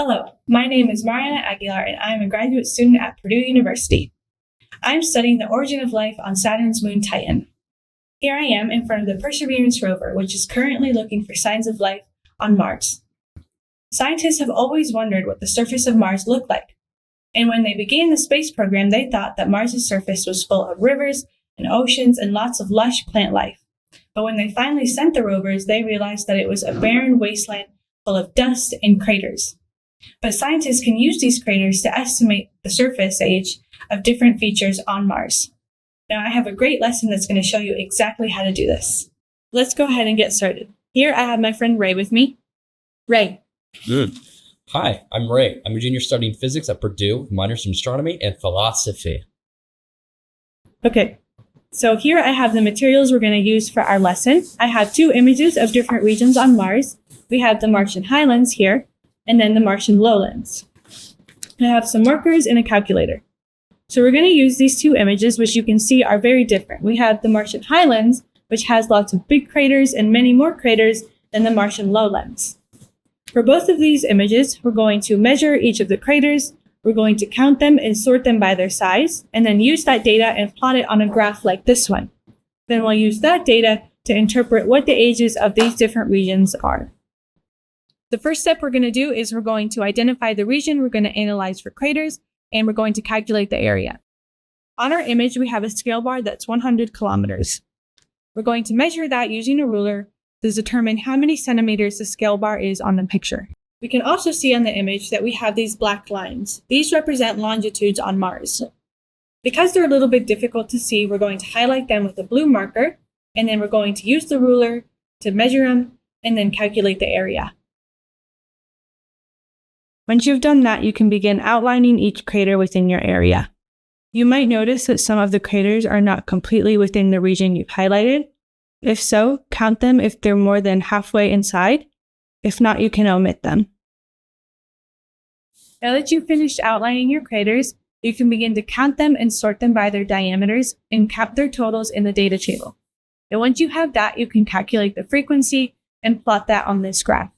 Hello, my name is Mariana Aguilar and I am a graduate student at Purdue University. I am studying the origin of life on Saturn's moon Titan. Here I am in front of the Perseverance rover, which is currently looking for signs of life on Mars. Scientists have always wondered what the surface of Mars looked like. And when they began the space program, they thought that Mars's surface was full of rivers and oceans and lots of lush plant life. But when they finally sent the rovers, they realized that it was a barren wasteland full of dust and craters. But scientists can use these craters to estimate the surface age of different features on Mars. Now, I have a great lesson that's going to show you exactly how to do this. Let's go ahead and get started. Here I have my friend Ray with me. Ray. Hi, I'm Ray. I'm a junior studying physics at Purdue with minors in astronomy and philosophy. Okay, so here I have the materials we're going to use for our lesson. I have two images of different regions on Mars. We have the Martian highlands here, and then the Martian lowlands. I have some markers and a calculator. So we're going to use these two images, which you can see are very different. We have the Martian highlands, which has lots of big craters and many more craters than the Martian lowlands. For both of these images, we're going to measure each of the craters, we're going to count them and sort them by their size, and then use that data and plot it on a graph like this one. Then we'll use that data to interpret what the ages of these different regions are. The first step we're going to do is we're going to identify the region we're going to analyze for craters, and we're going to calculate the area. On our image, we have a scale bar that's 100 kilometers. We're going to measure that using a ruler to determine how many centimeters the scale bar is on the picture. We can also see on the image that we have these black lines. These represent longitudes on Mars. Because they're a little bit difficult to see, we're going to highlight them with a blue marker, and then we're going to use the ruler to measure them and then calculate the area. Once you've done that, you can begin outlining each crater within your area. You might notice that some of the craters are not completely within the region you've highlighted. If so, count them if they're more than halfway inside. If not, you can omit them. Now that you've finished outlining your craters, you can begin to count them and sort them by their diameters and count their totals in the data table. And once you have that, you can calculate the frequency and plot that on this graph.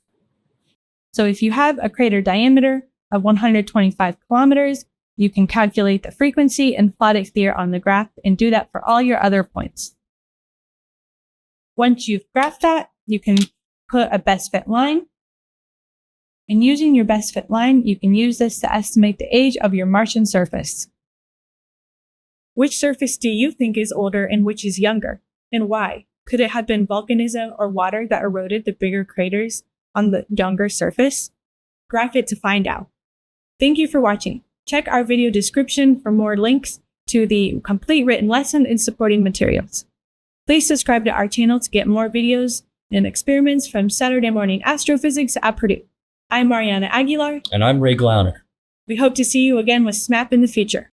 So if you have a crater diameter of 125 kilometers, you can calculate the frequency and plot it here on the graph and do that for all your other points. Once you've graphed that, you can put a best fit line. And using your best fit line, you can use this to estimate the age of your Martian surface. Which surface do you think is older and which is younger? And why? Could it have been volcanism or water that eroded the bigger craters on the younger surface? Graph it to find out. Thank you for watching. Check our video description for more links to the complete written lesson and supporting materials. Please subscribe to our channel to get more videos and experiments from Saturday morning astrophysics at Purdue. I'm Mariana Aguilar. And I'm Ray Glauner. We hope to see you again with SMAP in the future.